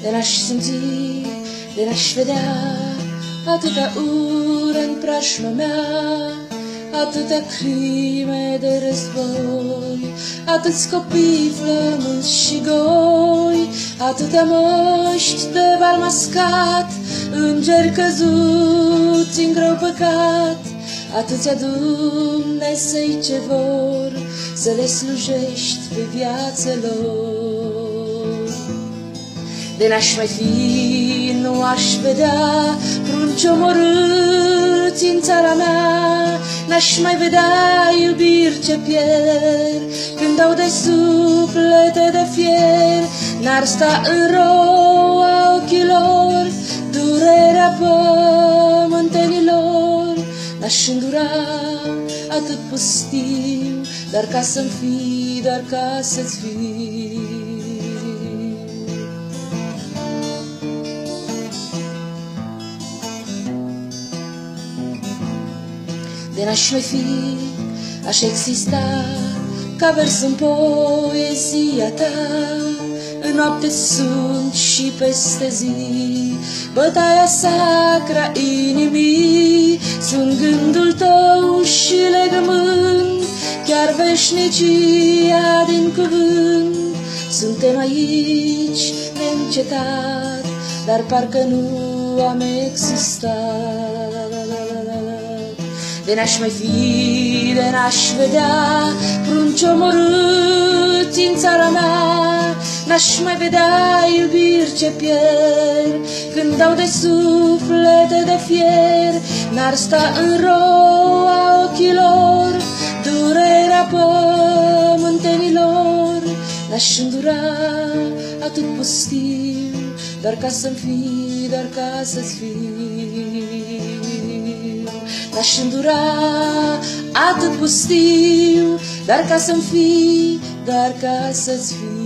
de n-aș simți, de n-aș vedea atâta ură în preajma mea, atâtea crime de război, atâți copii flămânzi și goi, atâtea măști de bal mascat, îngeri căzuți în greu păcat, atâția Dumnezei ce vor să le slujești pe viață lor. De n-aș mai fi, nu aș vedea prunci omorâți în țara mea, n-aș mai vedea iubiri ce pierd când au de suflete de fier, n-ar sta în roa ochilor durerea pământenilor, n-aș îndura atât pustiu, dar ca să-mi fii, dar ca să-ți fii. De n-aș mai fi, aș exista ca vers în poezia ta, în noapte sunt și peste zi, bătaia sacra inimii, sunt gândul tău și legământ, chiar veșnicia din cuvânt. Suntem aici neîncetat, dar parcă nu am existat. De n-aș mai fi, de n-aș vedea prunci omorâți în țara mea, n-aș mai vedea iubiri ce pierd când dau de suflete de fier, n-ar sta în roa ochilor durerea pământenilor, n-aș îndura atât pustiu, dar ca să-mi fii, dar ca să-ți fii. N-aș îndura atât pustiu, dar ca să-mi fii, dar ca să-ți fii.